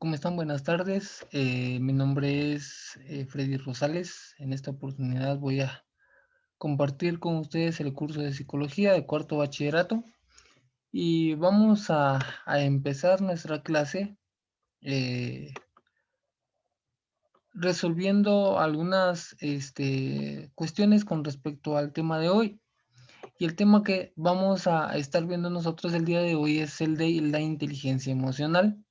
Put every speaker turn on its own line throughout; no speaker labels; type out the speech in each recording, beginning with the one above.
¿Cómo están? Buenas tardes. Mi nombre es Freddy Rosales. En esta oportunidad voy a compartir con ustedes el curso de psicología de cuarto bachillerato y vamos a empezar nuestra clase eh, resolviendo algunas cuestiones con respecto al tema de hoy. Y el tema que vamos a estar viendo nosotros el día de hoy es el de la inteligencia emocional.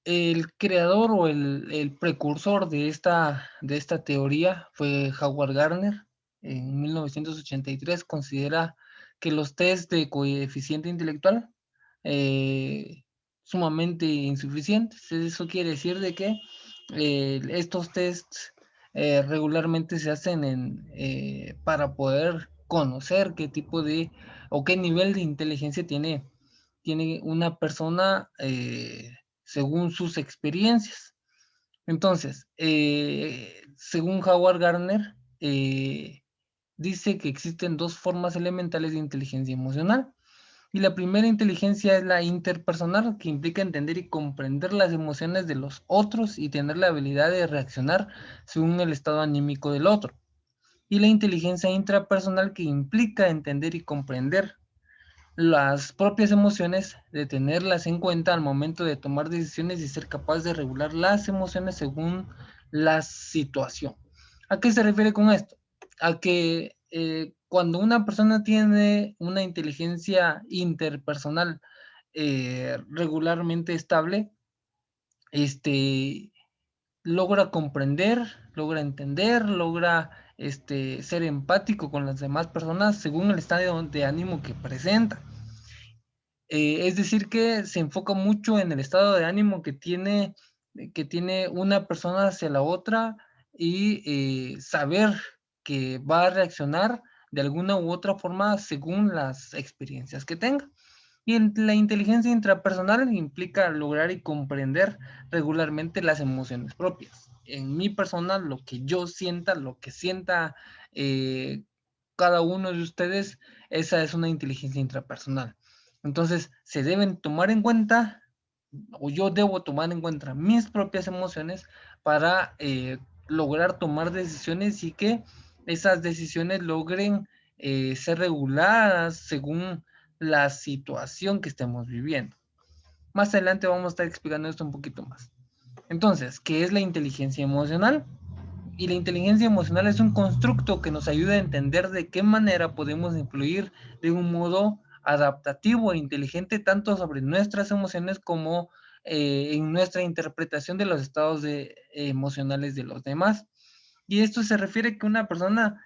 El creador o el precursor de esta teoría fue Howard Gardner. En 1983 considera que los test de coeficiente intelectual eh, sumamente insuficientes. Eso quiere decir de que estos tests regularmente se hacen para poder conocer qué tipo de o qué nivel de inteligencia tiene una persona según sus experiencias. Entonces, según Howard Gardner, dice que existen dos formas elementales de inteligencia emocional. Y la primera inteligencia es la interpersonal, que implica entender y comprender las emociones de los otros y tener la habilidad de reaccionar según el estado anímico del otro. Y la inteligencia intrapersonal, que implica entender y comprender las propias emociones, de tenerlas en cuenta al momento de tomar decisiones y ser capaz de regular las emociones según la situación. ¿A qué se refiere con esto? A que cuando una persona tiene una inteligencia interpersonal regularmente estable, este, logra comprender, logra entender, logra ser empático con las demás personas según el estado de ánimo que presenta. Es decir, que se enfoca mucho en el estado de ánimo que tiene una persona hacia la otra y saber que va a reaccionar de alguna u otra forma según las experiencias que tenga. Y en la inteligencia intrapersonal implica lograr y comprender regularmente las emociones propias. En mi persona, lo que yo sienta, lo que sienta eh, cada uno de ustedes, esa es una inteligencia intrapersonal. Entonces, se deben tomar en cuenta, o yo debo tomar en cuenta mis propias emociones para lograr tomar decisiones y que esas decisiones logren ser reguladas según la situación que estemos viviendo. Más adelante vamos a estar explicando esto un poquito más. Entonces, ¿qué es la inteligencia emocional? Y la inteligencia emocional es un constructo que nos ayuda a entender de qué manera podemos influir de un modo adaptativo e inteligente tanto sobre nuestras emociones como en nuestra interpretación de los estados emocionales de los demás. Y esto se refiere a que una persona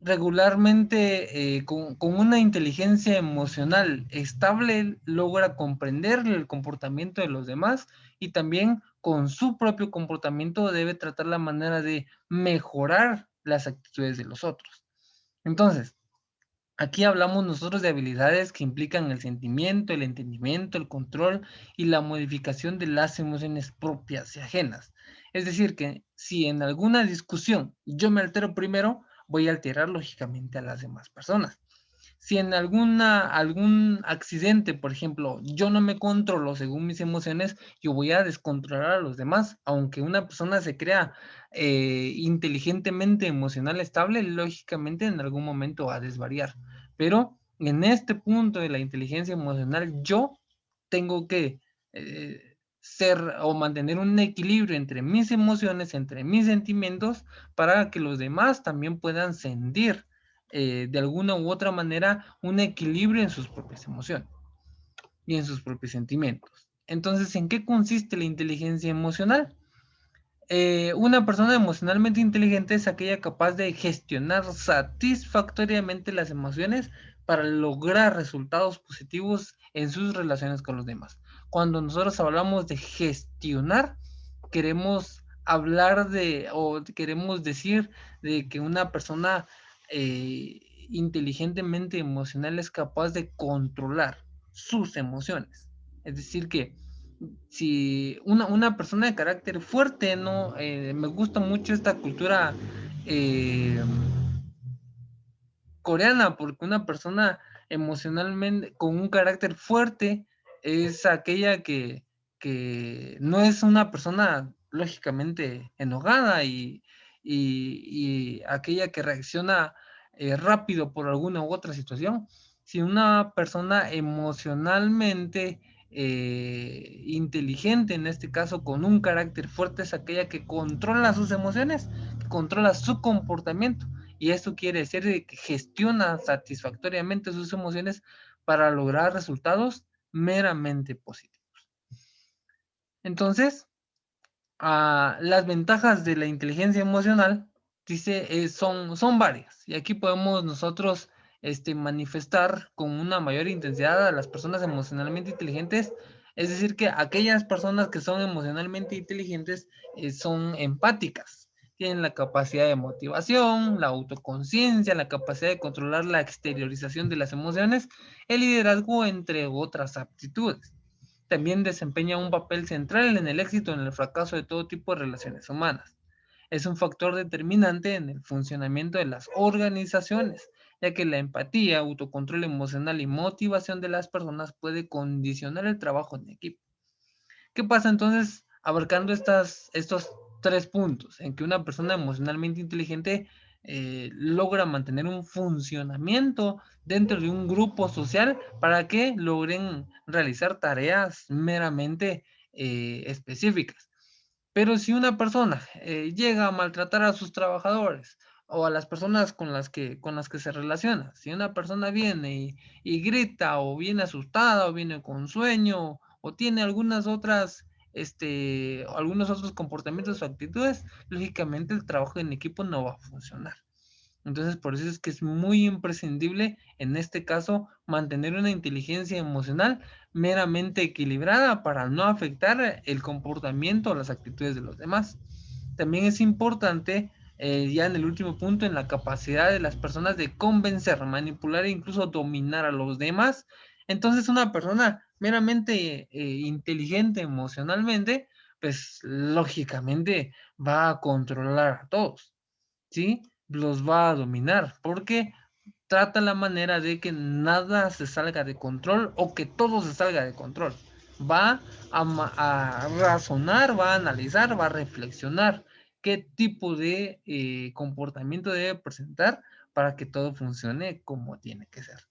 regularmente con una inteligencia emocional estable logra comprender el comportamiento de los demás y también con su propio comportamiento debe tratar la manera de mejorar las actitudes de los otros. Entonces, aquí hablamos nosotros de habilidades que implican el sentimiento, el entendimiento, el control y la modificación de las emociones propias y ajenas. Es decir, que si en alguna discusión yo me altero primero, voy a alterar lógicamente a las demás personas. Si en algún accidente, por ejemplo, yo no me controlo según mis emociones, yo voy a descontrolar a los demás. Aunque una persona se crea inteligentemente emocional estable, lógicamente en algún momento va a desvariar. Pero en este punto de la inteligencia emocional, yo tengo que ser o mantener un equilibrio entre mis emociones, entre mis sentimientos, para que los demás también puedan sentir de alguna u otra manera un equilibrio en sus propias emociones y en sus propios sentimientos. Entonces, ¿en qué consiste la inteligencia emocional? Una persona emocionalmente inteligente es aquella capaz de gestionar satisfactoriamente las emociones para lograr resultados positivos en sus relaciones con los demás. Cuando nosotros hablamos de gestionar, queremos hablar de o queremos decir de que una persona inteligentemente emocional es capaz de controlar sus emociones. Es decir, que si una persona de carácter fuerte, ¿no? Me gusta mucho esta cultura eh, coreana, porque una persona emocionalmente con un carácter fuerte es aquella que no es una persona lógicamente enojada y aquella que reacciona rápido por alguna u otra situación, sino una persona emocionalmente inteligente, en este caso con un carácter fuerte, es aquella que controla sus emociones, que controla su comportamiento. Y esto quiere decir que gestiona satisfactoriamente sus emociones para lograr resultados meramente positivos. Entonces, las ventajas de la inteligencia emocional, dice, son varias. Y aquí podemos nosotros manifestar con una mayor intensidad a las personas emocionalmente inteligentes. Es decir, que aquellas personas que son emocionalmente inteligentes son empáticas. Tienen la capacidad de motivación, la autoconciencia, la capacidad de controlar la exteriorización de las emociones, el liderazgo, entre otras aptitudes. También desempeña un papel central en el éxito o en el fracaso de todo tipo de relaciones humanas. Es un factor determinante en el funcionamiento de las organizaciones, ya que la empatía, autocontrol emocional y motivación de las personas puede condicionar el trabajo en equipo. ¿Qué pasa entonces abarcando estos 3 puntos? En que una persona emocionalmente inteligente logra mantener un funcionamiento dentro de un grupo social para que logren realizar tareas meramente específicas. Pero si una persona llega a maltratar a sus trabajadores o a las personas con las que se relaciona, si una persona viene y grita o viene asustada o viene con sueño o tiene algunos otros comportamientos o actitudes, lógicamente el trabajo en equipo no va a funcionar. Entonces, por eso es que es muy imprescindible, en este caso, mantener una inteligencia emocional meramente equilibrada para no afectar el comportamiento o las actitudes de los demás. También es importante, ya en el último punto, en la capacidad de las personas de convencer, manipular e incluso dominar a los demás. Entonces, una persona meramente inteligente emocionalmente, pues lógicamente va a controlar a todos. ¿Sí? Los va a dominar, porque trata la manera de que nada se salga de control o que todo se salga de control. Va a razonar, va a analizar, va a reflexionar qué tipo de comportamiento debe presentar para que todo funcione como tiene que ser.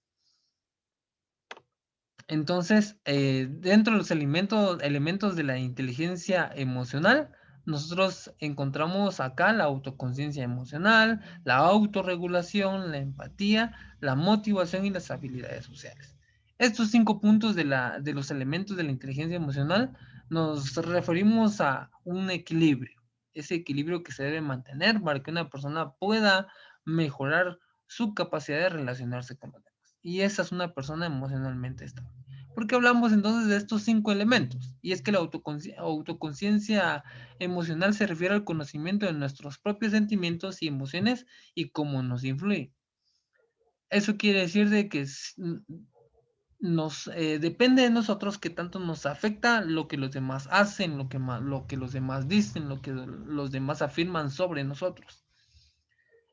Entonces, dentro de los elementos de la inteligencia emocional, nosotros encontramos acá la autoconciencia emocional, la autorregulación, la empatía, la motivación y las habilidades sociales. Estos 5 puntos de los elementos de la inteligencia emocional nos referimos a un equilibrio, ese equilibrio que se debe mantener para que una persona pueda mejorar su capacidad de relacionarse con los demás. Y esa es una persona emocionalmente estable. ¿Por qué hablamos entonces de estos 5 elementos? Y es que la autoconciencia emocional se refiere al conocimiento de nuestros propios sentimientos y emociones y cómo nos influye. Eso quiere decir de que depende de nosotros qué tanto nos afecta lo que los demás hacen, lo que los demás dicen, lo que los demás afirman sobre nosotros.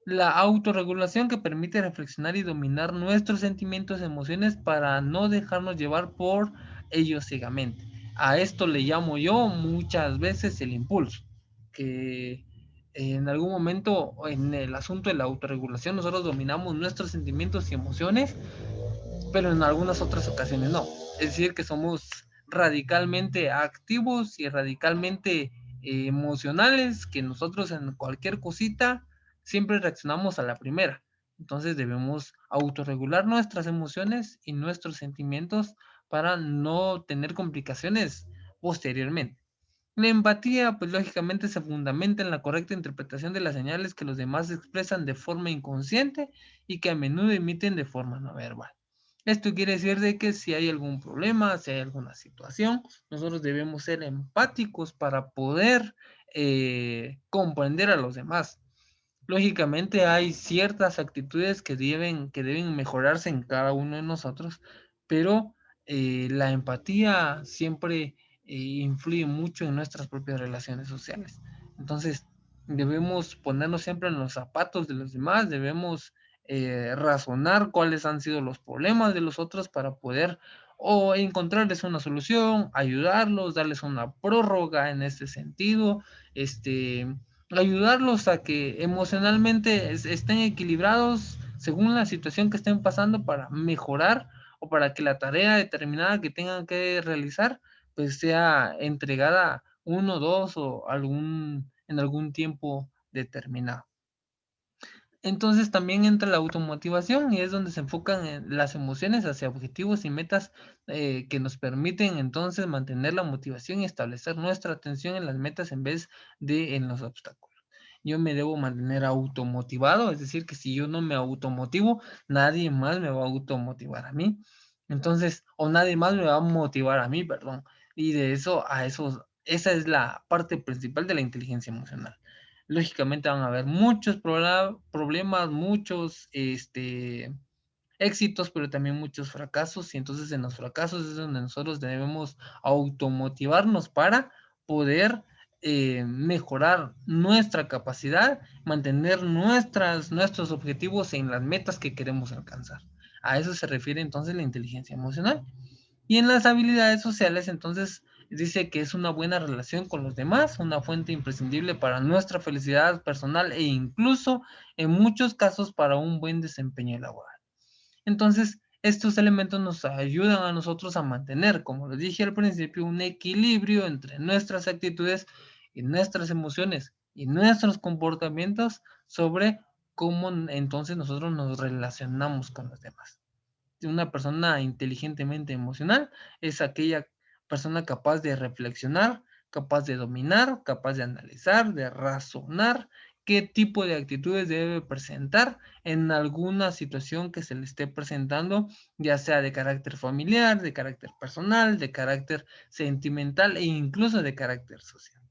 La autorregulación que permite reflexionar y dominar nuestros sentimientos y emociones para no dejarnos llevar por ellos ciegamente. A esto le llamo yo muchas veces el impulso, que en algún momento en el asunto de la autorregulación nosotros dominamos nuestros sentimientos y emociones, pero en algunas otras ocasiones no. Es decir, que somos radicalmente activos y radicalmente emocionales, que nosotros en cualquier cosita siempre reaccionamos a la primera. Entonces debemos autorregular nuestras emociones y nuestros sentimientos para no tener complicaciones posteriormente. La empatía, pues lógicamente se fundamenta en la correcta interpretación de las señales que los demás expresan de forma inconsciente y que a menudo emiten de forma no verbal. Esto quiere decir de que si hay algún problema, si hay alguna situación, nosotros debemos ser empáticos para poder comprender a los demás. Lógicamente hay ciertas actitudes que deben mejorarse en cada uno de nosotros, pero la empatía siempre influye mucho en nuestras propias relaciones sociales. Entonces, debemos ponernos siempre en los zapatos de los demás, debemos razonar cuáles han sido los problemas de los otros para poder o encontrarles una solución, ayudarlos, darles una prórroga en este sentido, ayudarlos a que emocionalmente estén equilibrados según la situación que estén pasando para mejorar o para que la tarea determinada que tengan que realizar pues sea entregada uno, dos o en algún tiempo determinado. Entonces también entra la automotivación y es donde se enfocan las emociones hacia objetivos y metas que nos permiten entonces mantener la motivación y establecer nuestra atención en las metas en vez de en los obstáculos. Yo me debo mantener automotivado, es decir, que si yo no me automotivo, nadie más me va a automotivar a mí. Entonces, o nadie más me va a motivar a mí, perdón. Y de eso a eso, esa es la parte principal de la inteligencia emocional. Lógicamente van a haber muchos problemas, muchos éxitos, pero también muchos fracasos. Y entonces en los fracasos es donde nosotros debemos automotivarnos para poder mejorar nuestra capacidad, mantener nuestros objetivos en las metas que queremos alcanzar. A eso se refiere entonces la inteligencia emocional. Y en las habilidades sociales, entonces, dice que es una buena relación con los demás, una fuente imprescindible para nuestra felicidad personal e incluso en muchos casos para un buen desempeño laboral. Entonces, estos elementos nos ayudan a nosotros a mantener, como les dije al principio, un equilibrio entre nuestras actitudes y nuestras emociones y nuestros comportamientos sobre cómo entonces nosotros nos relacionamos con los demás. Una persona inteligentemente emocional es aquella persona capaz de reflexionar, capaz de dominar, capaz de analizar, de razonar qué tipo de actitudes debe presentar en alguna situación que se le esté presentando, ya sea de carácter familiar, de carácter personal, de carácter sentimental e incluso de carácter social.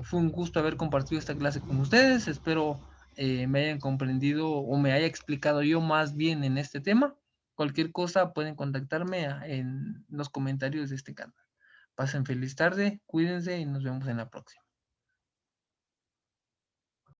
Fue un gusto haber compartido esta clase con ustedes. Espero me hayan comprendido o me haya explicado yo más bien en este tema. Cualquier cosa pueden contactarme en los comentarios de este canal. Pasen feliz tarde, cuídense y nos vemos en la próxima.